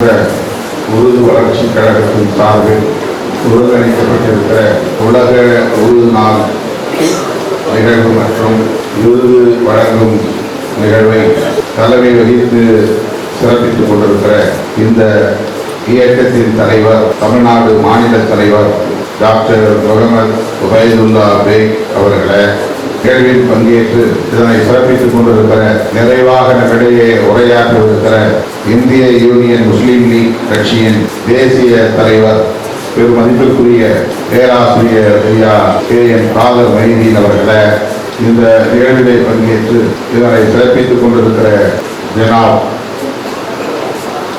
உருது வளர்ச்சி கழகத்தின் சார்பில் ஒருங்கிணைக்கப்பட்டிருக்கிற உலக உருது நாள் நிகழ்வு மற்றும் விருது வழங்கும் நிகழ்வை தலைமை வகித்து சிறப்பித்துக் கொண்டிருக்கிற இந்த இயக்கத்தின் தலைவர், தமிழ்நாடு மாநில தலைவர் டாக்டர் முகமது உபைதுல்லா பேக் அவர்களை நிகழ்வில் பங்கேற்று இதனை சிறப்பித்துக் கொண்டிருக்கிற, நிறைவாக நம்மிடையே உரையாற்றிருக்கிற இந்திய யூனியன் முஸ்லீம் லீக் கட்சியின் தேசிய தலைவர் பெருமதிப்பிற்குரிய பேராசிரியர் ஐயா KM காதர் மைதீன் அவர்களை இந்த நிகழ்விலே பங்கேற்று இதனை சிறப்பித்துக் கொண்டிருக்கிற ஜனாப்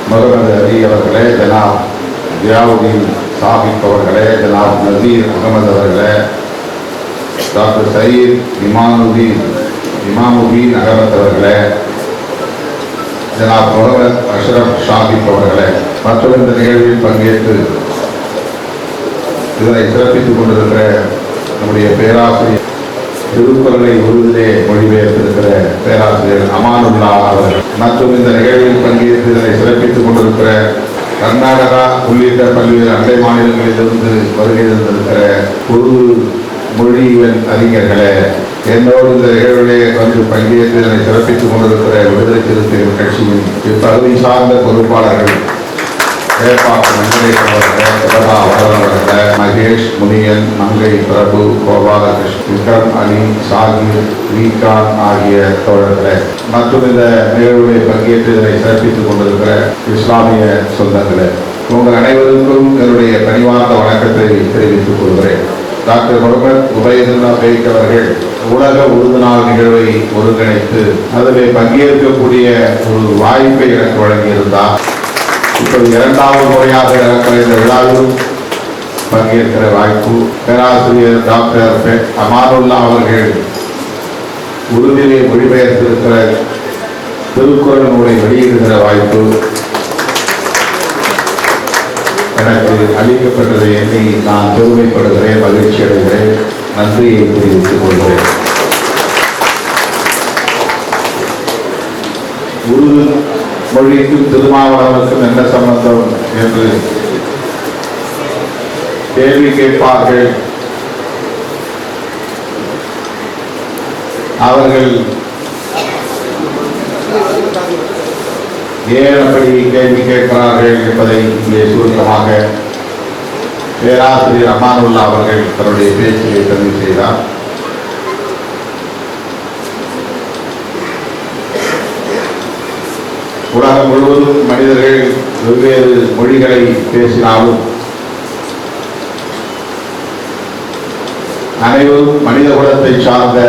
முகமது அலி அவர்களே, ஜனாப் ஜியாவுதீன் சாஹிப் அவர்களே, ஜனாப் நசீர் அகமது அவர்களே, டாக்டர் சயீத் இமாமுதீன் அகமத் அவர்களே, ஜனாப் முகமது அஷ்ரப் ஷாஹிப் அவர்களே மற்றும் இந்த நிகழ்வில் பங்கேற்று இதனை சிறப்பித்துக் கொண்டிருக்கிற நம்முடைய பேராசிரியர், திருக்குறளை உருதிலே மொழிபெயர்த்திருக்கிற பேராசிரியர் அமானுல்லா அவர்கள் மற்றும் இந்த நிகழ்வில் பங்கேற்று இதனை சிறப்பித்துக் கொண்டிருக்கிற கர்நாடகா உள்ளிட்ட பல்வேறு அண்டை மாநிலங்களிலிருந்து வருகை தந்திருக்கிற உருது மொழியியல் அறிஞர்களே, என்னோடு இந்த நிகழ்விலே வந்து பங்கேற்று இதனை சிறப்பித்துக் கொண்டிருக்கிற விடுதலை சிறுத்தைகள் கட்சியின் இப்பகுதி சார்ந்த பொறுப்பாளர்கள் மகேஷ், முனியன், மங்கை பிரபு, கோபாலகிருஷ்ணன், விக்ரம், அலி, சாகிர், வீகான் ஆகிய தோழர்களே மற்றும் இந்த நிகழ்வுகளை பங்கேற்று இதனை சிறப்பித்துக் கொண்டிருக்கிற இஸ்லாமிய சொந்தங்களே, உங்கள் அனைவருக்கும் என்னுடைய பணிவார்ந்த வணக்கத்தை தெரிவித்துக் கொள்கிறேன். டாக்டர் முகமது உபைதுல்லா பேக் அவர்கள் உலக உருது நாள் நிகழ்வை ஒருங்கிணைத்து அதிலே பங்கேற்கக்கூடிய ஒரு வாய்ப்பை எனக்கு வழங்கியிருந்தார். இப்போது இரண்டாவது முறையாக நடக்கிற இந்த விழாவிலும் பங்கேற்கிற வாய்ப்பு, பேராசிரியர் டாக்டர் அமானுல்லா அவர்கள் உருதிலே மொழிபெயர்த்திருக்கிற திருக்குறள் நூலை வெளியிடுகிற வாய்ப்பு எனக்கு அளிக்கப்பட்டதை எண்ணி நான் பெருமைப்படுகிறேன், மகிழ்ச்சி அடைகிறேன், நன்றியை தெரிவித்துக் கொள்கிறேன். உருது மொழிக்கும் திருமாவளவனுக்கும் என்ன சம்பந்தம் என்று கேள்வி கேட்பார்கள். அவர்கள் ஏன் அப்படி கேள்வி கேட்கிறார்கள் என்பதை இங்கே சுருக்கமாக பேராசிரியர் அமானுல்லா அவர்கள் தன்னுடைய பேச்சிலே பதிவு செய்தார். உலகம் முழுவதும் மனிதர்கள் வெவ்வேறு மொழிகளை பேசினாலும் அனைவரும் மனித குலத்தை சார்ந்த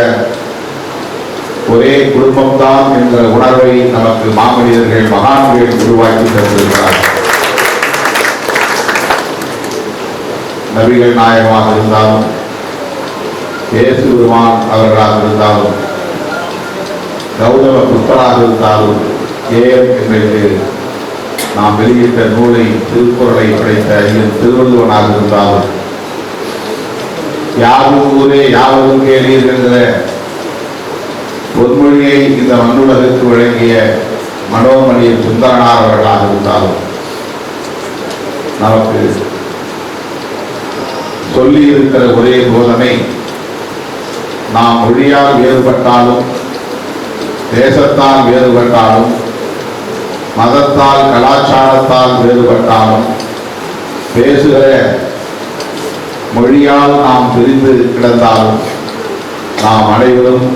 ஒரே குடும்பம்தான் என்ற உணர்வை நமக்கு மாமனிதர்கள், மகான்கள் உருவாக்கி தந்திருக்கிறார்கள். நபிகள் நாயகமாக இருந்தாலும், இயேசு பெருமான் அவர்களாக இருந்தாலும், கௌதம புத்தராக இருந்தாலும், ஏன் இன்றைக்கு நாம் வெளியிட்ட நூலை, திருக்குறளை படைத்த திருவள்ளுவனாக இருந்தாலும், யாரும் ஊரே யாவரும் கேளீர் என்கிற பொன்மொழியை இந்த மண்ணுலகிற்கு வழங்கிய மனோமணியின் சுந்தரனார் அவர்களாக இருந்தாலும், நமக்கு சொல்லி இருக்கிற ஒரே போதனை, நாம் மொழியால் வேறுபட்டாலும், தேசத்தால் வேறுபட்டாலும், மதத்தால் கலாச்சாரத்தால் வேறுபட்டாலும், பேசுகிற மொழியால் நாம் பிரிந்து கிடந்தாலும், நாம் அனைவரும்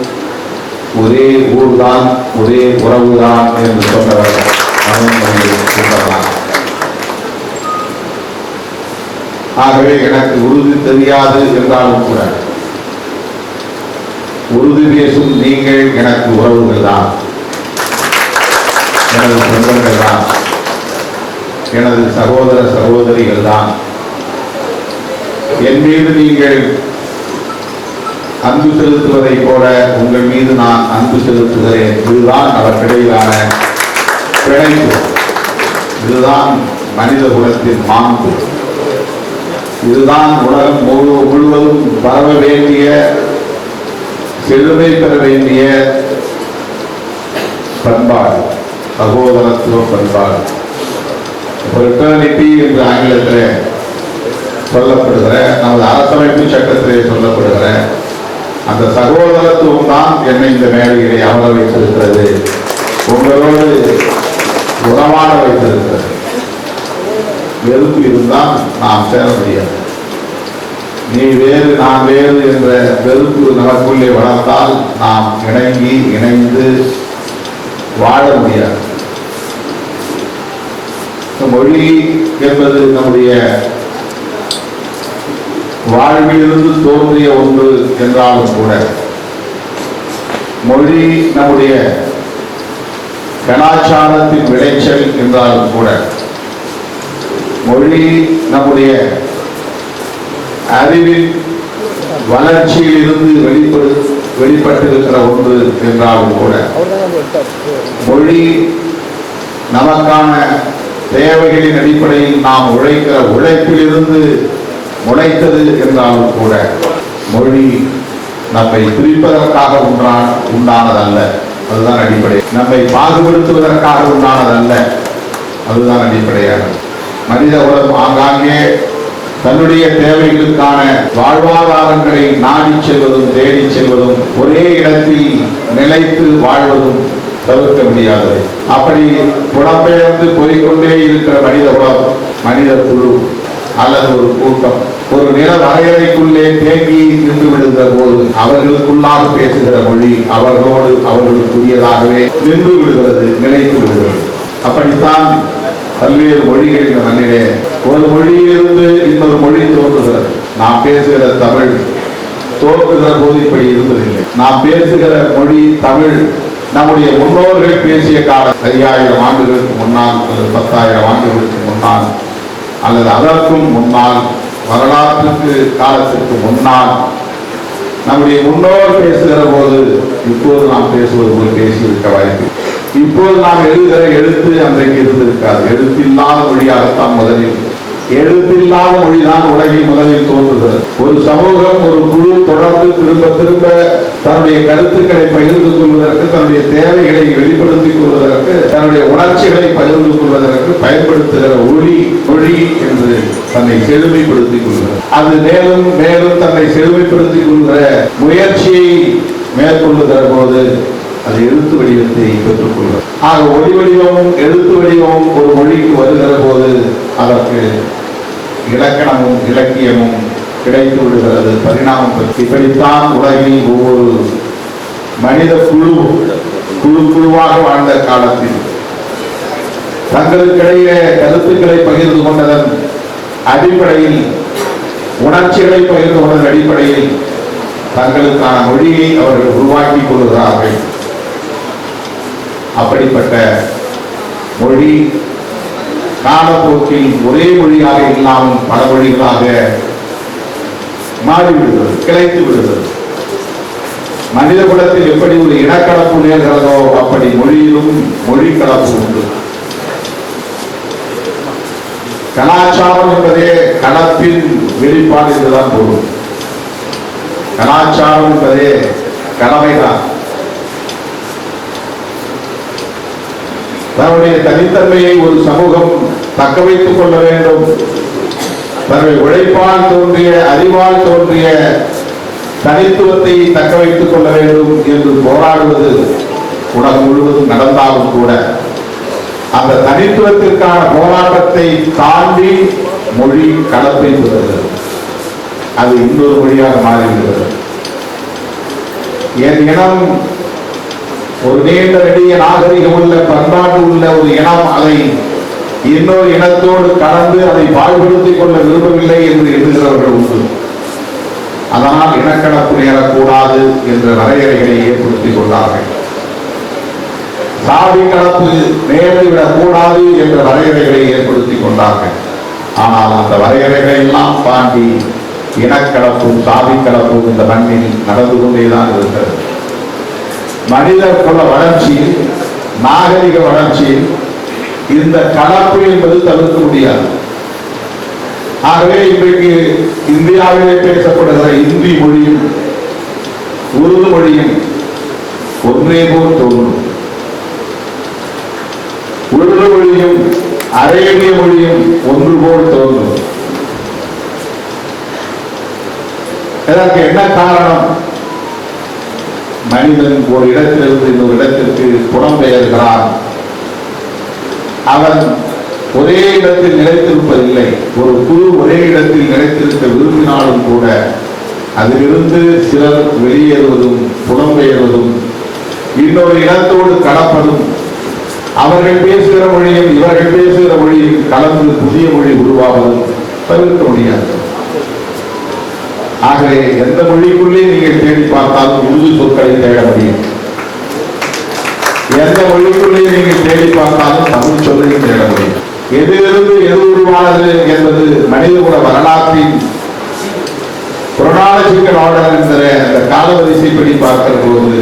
ஒரே ஊர்தான், ஒரே உறவுதான் என்று சொன்னவர் சொன்னதான். ஆகவே எனக்கு உருது தெரியாது என்றாலும் கூட உருது பேசும் நீங்கள் எனக்கு உறவுகள் தான், எனது சொந்தங்கள் தான், எனது சகோதர சகோதரிகள் தான். என் மீது நீங்கள் அன்பு செலுத்துவதை போல உங்கள் மீது நான் அன்பு செலுத்துகிறேன். இதுதான் அவர்கிடையிலான பிணைப்பு, இதுதான் மனித குலத்தின் மாண்பு, இதுதான் உலகம் முழுவதும் பரவ வேண்டிய, செழுமை பெற வேண்டிய பண்பாடு, சகோதரத்துவ பண்பாடு. ஃப்ரெட்டர்னிட்டி என்று ஆங்கிலத்தில் சொல்லப்படுகிற நமது அரசமைப்பு சட்டத்திலே சொல்லப்படுகிற அந்த சகோதரத்துவம் தான் என்னை இந்த மேடையிலே அமர வைத்திருக்கிறது, உங்களோடு உறவாட வைத்திருக்கிறது. வெறுப்பு இருந்தால் நாம் சேர முடியாது. நீ வேறு நான் வேறு என்ற வெறுப்பு நமக்குள்ளே வளர்ந்தால் நாம் இணைந்து வாழ முடியாது. மொழி என்பது நம்முடைய வாழ்விலிருந்து தோன்றிய ஒன்று என்றாலும் கூட, மொழி நம்முடைய கலாச்சாரத்தின் விளைச்சல் என்றாலும் கூட, மொழி நம்முடைய அறிவின் வளர்ச்சியில் இருந்து வெளிப்பட்டிருக்கிற ஒன்று என்றாலும் கூட, மொழி நமக்கான தேவைகளின் அடிப்படையில் நாம் உழைக்கிற உழைப்பிலிருந்து முளைத்தது என்றாலும் கூட, மொழி நம்மை பிரிப்பதற்காக உண்டானதல்ல, அதுதான் அடிப்படை. நம்மை பாகுபடுத்துவதற்காக உண்டானதல்ல, அதுதான் அடிப்படையானது. மனித உலகம் ஆங்காங்கே தன்னுடைய தேவைகளுக்கான வாழ்வாதாரங்களை நாடி செல்வதும் தேடி செல்வதும் ஒரே இடத்தில் நிலைத்து வாழ்வதும் தவிர்க்க முடியாது. அப்படி புலம்பெயர்ந்து போய்கொண்டே இருக்கிற மனித உலகம், மனித குழு அல்லது ஒரு கூட்டம் ஒரு நில வரையறைக்குள்ளே தேங்கி நின்று விடுகிற போது அவர்களுக்குள்ளாக பேசுகிற மொழி அவர்களுக்குரியதாகவே நின்று விடுகிறது, நிலைத்து விடுகிறது. அப்படித்தான் பல்வேறு மொழிகள் இந்த மண்ணிலே ஒரு மொழியிலிருந்து இன்னொரு மொழி தோன்றுகிறது. நாம் பேசுகிற தமிழ் தோன்றுகிற போது இப்படி இருந்ததில்லை. நாம் பேசுகிற மொழி தமிழ் நம்முடைய முன்னோர்கள் பேசிய காலம் 5000 ஆண்டுகளுக்கு முன்னால் அல்லது 10,000 ஆண்டுகளுக்கு முன்னால் அல்லது அதற்கும் முன்னால், வரலாற்றுக்கு காலத்திற்கு முன்னால் நம்முடைய முன்னோர் பேசுகிற போது இப்போது நாம் பேசுவது போல் பேசியிருக்க வாய்ப்பு. இப்போது நாம் எழுதுகிற எழுத்து அன்றைக்கு இருந்திருக்காது. எழுத்தில்லாத மொழியாகத்தான் முதலில், எழுத்தில்லாத மொழிதான் உலகில் முதலில் தோன்றுகிறது. ஒரு சமூகம், ஒரு குழு தொடர்ந்து திரும்ப திரும்ப தன்னுடைய கருத்துக்களை பகிர்ந்து கொள்வதற்கு, தன்னுடைய தேவைகளை வெளிப்படுத்திக் கொள்வதற்கு, தன்னுடைய உணர்ச்சிகளை பகிர்ந்து கொள்வதற்கு பயன்படுத்துகிற மொழி என்று தன்னை செழுமைப்படுத்திக் கொள்கிறது. அது மேலும் மேலும் தன்னை செழுமைப்படுத்திக் கொள்கிற முயற்சியை மேற்கொள்ளுகிற போது அது எழுத்து வடிவத்தை பெற்றுக் கொள்கிறது. ஆக ஒளி வடிவமும் எழுத்து வடிவமும் ஒரு மொழிக்கு வருகிற போது அதற்கு இலக்கணமும் இலக்கியமும் கிடைத்து விடுகிறது, பரிணாமம் பெற்று. இப்படித்தான் உலகில் ஒவ்வொரு மனித குழுவாக வாழ்ந்த காலத்தில் தங்களுக்கிடையே கருத்துக்களை பகிர்ந்து கொண்டதன் அடிப்படையில், உணர்ச்சிகளை பகிர்ந்து கொண்டதன் அடிப்படையில் தங்களுக்கான மொழியை அவர்கள் உருவாக்கிக் கொள்கிறார்கள். அப்படிப்பட்ட மொழி காலப்போக்கில் ஒரே மொழியாக இல்லாமல் பல மொழிகளாக மாறிவிடுகிறது, கிளைத்து விடுகிறது. மனித குலத்தில் எப்படி ஒரு இனக்கலப்பு நேர்கிறதோ அப்படி மொழியிலும் மொழி கலப்பு உண்டு. கலாச்சாரம் என்பதே கலப்பின் வெளிப்பாடு என்றுதான் பொருள். கலாச்சாரம் என்பதே கலவைதான். தன்னுடைய தனித்தன்மையை ஒரு சமூகம் தக்க வைத்துக் கொள்ள வேண்டும், தன்னுடைய உழைப்பால் தோன்றிய, அறிவால் தோன்றிய தனித்துவத்தை தக்க வைத்துக் கொள்ள வேண்டும் என்று போராடுவது உலகம் முழுவதும் நடந்தாலும் கூட, அந்த தனித்துவத்திற்கான போராட்டத்தை தாண்டி மொழி கலப்பை பெறுகிறது. அது இன்னொரு மொழியாக மாறிவிடுகிறது. என் இனம் ஒரு நீண்ட நெடிய நாகரிகம் உள்ள, பண்பாடு உள்ள ஒரு இனம் அதை இன்னொரு இனத்தோடு கலந்து அதை பாழ்படுத்திக் கொள்ள விரும்பவில்லை என்று எண்ணுகிறவர்கள் உண்டு. அதனால் இனக்கலப்பு நேரக்கூடாது என்ற வரையறைகளை ஏற்படுத்திக் கொண்டார்கள். சாதி கலப்பு நேரிடக் கூடாது என்ற வரையறைகளை ஏற்படுத்திக் கொண்டார்கள். ஆனால் அந்த வரையறைகளை எல்லாம் தாண்டி இனக்கலப்பும் சாதி கலப்பும் இந்த மண்ணில் நடந்து கொண்டேதான் இருக்கிறது. மனித குல வளர்ச்சியில், நாகரிக வளர்ச்சியில் இந்த கலப்பு என்பது தவிர்க்க முடியாது. ஆகவே இன்றைக்கு இந்தியாவிலே பேசப்படுகிற இந்தி மொழியும் உருது மொழியும் ஒன்றே போல் தோன்றும். உருது மொழியும் அரேபிய மொழியும் ஒன்று போல் தோன்றும். இதற்கு என்ன காரணம்? மனிதன் ஒரு இடத்திலிருந்து இன்னொரு இடத்திற்கு புலம்பெயர்கிறான். அவன் ஒரே இடத்தில் நிலைத்திருப்பதில்லை. ஒரு குழு ஒரே இடத்தில் நிலைத்திருக்க விரும்பினாலும் கூட அதிலிருந்து சிலர் வெளியேறுவதும் புலம்பெயர்வதும் இன்னொரு இடத்தோடு கலப்பதும் அவர்கள் பேசுகிற மொழியும் இவர்கள் பேசுகிற மொழியும் கலந்து புதிய மொழி உருவாவதும் தவிர்க்க முடியாது. ஆகவே எந்த மொழிக்குள்ளே நீங்கள் தேடி பார்த்தாலும் உருது சொற்களை தேட முடியும். எந்த மொழிக்குள்ளே நீங்கள் தேடி பார்த்தாலும் தமிழ் சொல்லையும் தேட முடியும். எதிலிருந்து எது உருவானது என்பது மனிதகுல வரலாற்றின் குரோனாலஜிக்கல் ஆர்டர் என்ற அந்த காலவரிசைப்படி பார்க்கிற போது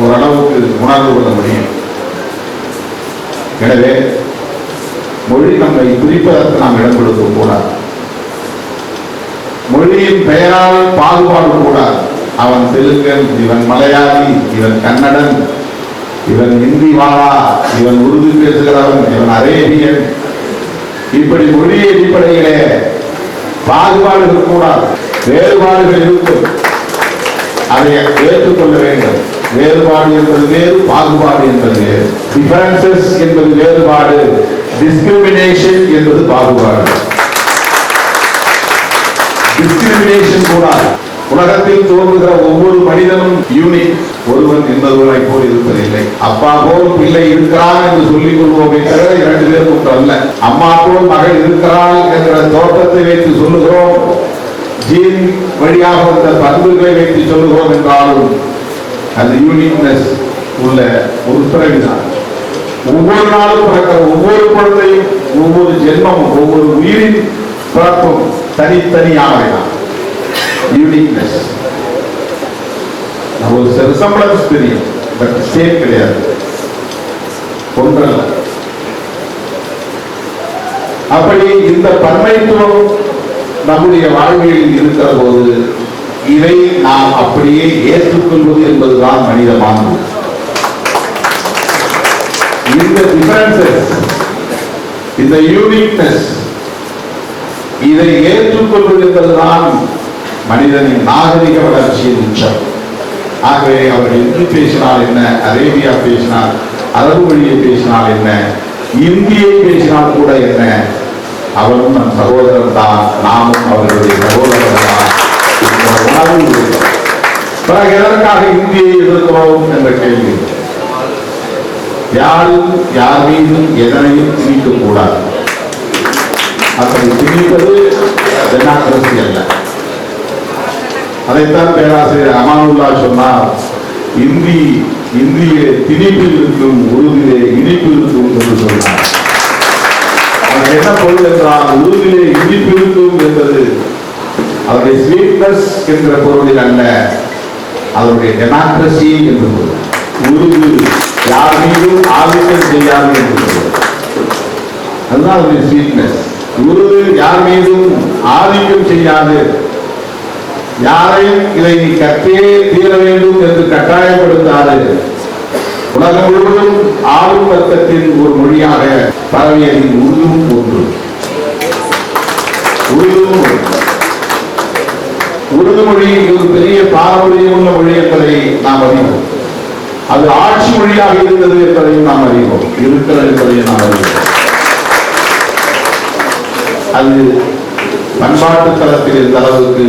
ஓரளவுக்கு உணர்ந்து கொள்ள முடியும். எனவே மொழி நம்மை பிரிப்பதற்கு நாம் இடம் கொடுக்க கூடாது. மொழியின் பெயரால் பாகுபாடு கூடாது. அவன் தெலுங்கன், இவன் மலையாளி, இவன் கன்னடன், இவன் இந்தி வாழா, இவன் உருது பேசுகிறவன், இவன் அரேபியன், இப்படி மொழி அடிப்படையிலே பாகுபாடு இருக்கக்கூடாது. வேறுபாடுகள் இருக்கும், அதை ஏற்றுக்கொள்ள வேண்டும். வேறுபாடு என்பது வேறு, பாகுபாடு என்பது வேறு. டிஃபரன்சஸ் என்பது வேறுபாடு, டிஸ்கிரிமினேஷன் என்பது பாகுபாடு. டிஸ்கிரிமினேஷன் கூடாது. உலகத்தில் தோன்றுகிற ஒவ்வொரு மனிதனும் யூனிக். ஒருவன் இன்னொருவனை போல் இருப்பதில்லை. அப்பா போல் பிள்ளை இருக்கிறான் என்று சொல்லிக் கொள்வோமே தவிர இரண்டு பேர் ஒன்று அல்ல. அம்மா போல் மகள் இருக்கிறாள் என்ற தோற்றத்தை வைத்து சொல்லுகிறோம், ஜீன் வழியாக வந்த பண்புகளை வைத்து சொல்லுகிறோம் என்றாலும் அந்த யூனிக்னஸ் உள்ள ஒரு பிறகுதான். ஒவ்வொரு நாளும் பிறக்கிற ஒவ்வொரு குழந்தையும், ஒவ்வொரு ஜென்மமும், ஒவ்வொரு உயிரின் பிறப்பும் தனித்தனியானவைதான். யூனிக்னஸ் ஒரு ரிசம்பிளன்ஸ் தெரியும், பட் சேம் கிடையாது, ஒன்றல்ல. அப்படி இந்த பன்மைத்துவம் நம்முடைய வாழ்வில் இருக்கிற போது இதை நாம் அப்படியே ஏற்றுக்கொள்வது என்பதுதான் மனித மாண்பு. இந்த டிஃபரன்சஸ், இந்த யூனிக்னஸ், இதை ஏற்றுக்கொள்வது என்பதுதான் மனிதனின் நாகரிக வளர்ச்சியின் உச்சம். ஆகவே அவர்கள் இந்தி பேசினால் என்ன, அரேபியா பேசினால், அரபு மொழியை பேசினால் என்ன, இந்தியை பேசினால் கூட என்ன, அவரும் நம் சகோதரர் தான், நாமும் அவர்களுடைய சகோதரர் தான். பிறகு எதற்காக இந்தியை எதிர்க்கிறோம் என்ற கேள்வி. யாரும் யார் மீதும் எதனையும் திணிக்க கூடாது. அப்படி திணிப்பது டெமோக்ரசி அல்ல. அதைத்தான் பேராசிரியர் அமானுல்லா சொன்னார், இந்திய திணிப்பில் இருக்கும், உருதிலே இனிப்பு இருக்கும் என்று சொன்னார். என்ன பொருள் என்றால், உருதிலே இனிப்பு இருக்கும் என்பது அவருடைய ஸ்வீட்னஸ் என்ற பொருளில் அல்ல, அவருடைய டெமோக்ரசி என்று பொருள். உருது யார் மீதும் ஆதிக்கம் செய்யாது என்று பொருள். அதுதான் அவருடைய ஸ்வீட்னஸ். உருது யார் மீதும் ஆதிக்கம் செய்யாது, யாரையும் இதை நீ கற்றே தீர வேண்டும் என்று கட்டாயப்படுத்தாது. உலகம் முழுவதும் ஆளும் வர்க்கத்தின் ஒரு மொழியாக பரவியதின் உருதும் ஒன்று. உருது மொழி ஒரு பெரிய பாரம்பரியம் உள்ள மொழி என்பதை நாம் அறிவோம். அது ஆட்சி மொழியாக இருந்தது என்பதையும் நாம் அறிவோம், இருக்கிறது என்பதையும் நாம் அறிவோம். அது பண்பாட்டு தளத்தில் இந்த அளவுக்கு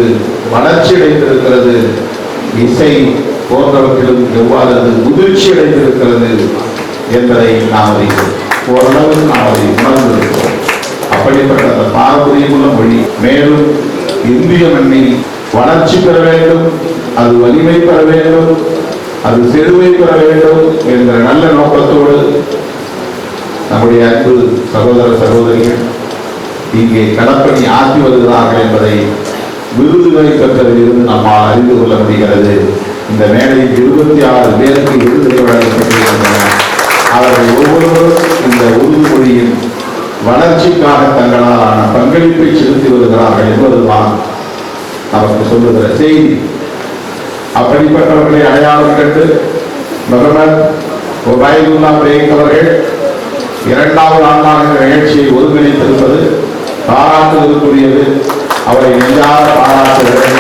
வளர்ச்சி அடைந்திருக்கிறது, இசை போன்றவற்றிலும் எவ்வாறு அது முதிர்ச்சி அடைந்திருக்கிறது என்பதை நாம் அறிவோம். ஓரளவுக்கு நாம் அதை உணர்ந்திருக்கிறோம். அப்படிப்பட்ட அந்த பாரம்பரியமுள்ள மொழி மேலும் இந்திய மண்ணில் வளர்ச்சி பெற வேண்டும், அது வலிமை பெற வேண்டும், அது செழுமை பெற வேண்டும் என்ற நல்ல நோக்கத்தோடு நம்முடைய அன்பு சகோதர சகோதரிகள் இங்கே களப்பணி ஆற்றி வருகிறார்கள் என்பதை விருதுகளை பெற்றதில் இருந்து நம்மால் அறிந்து கொள்ள முடிகிறது. இந்த மேடையில் 26 பேருக்கு விருதுகள் வழங்கப்பட்டிருக்கின்றன. அவர்கள் ஒவ்வொருவரும் இந்த உருது மொழியின் வளர்ச்சிக்காக தங்களாலான பங்களிப்பை செலுத்தி வருகிறார்கள் என்பதுதான் நமக்கு சொல்லுகிற செய்தி. அப்படிப்பட்டவர்களை அடையாளம் கண்டு முகமது ஒபைதுல்லா பேக் அவர்கள் இரண்டாவது ஆண்டான இந்த நிகழ்ச்சியை ஒருங்கிணைத்திருப்பது பாராட்டுதலுக்குரியது. அவரை நெஞ்சார பாராட்டுகிறேன்,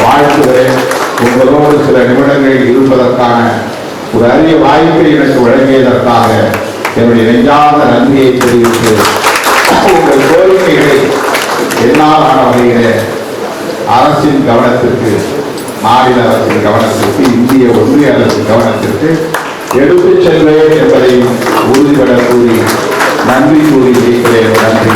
வாழ்த்துகிறேன். உங்களோடு சில நிமிடங்களில் இருப்பதற்கான ஒரு அரிய வாய்ப்பை எனக்கு வழங்கியதற்காக என்னுடைய நெஞ்சார்ந்த நன்றியை தெரிவித்து உங்கள் கோரிக்கைகளை என்னால் ஆன வகையிலே அரசின் கவனத்திற்கு, மாநில அரசின் கவனத்திற்கு, இந்திய ஒன்றிய அரசின் கவனத்திற்கு எடுத்துச் செல்வேன் என்பதை உறுதிபட கூறி நன்றி கூறி இருக்கிறேன். நன்றி.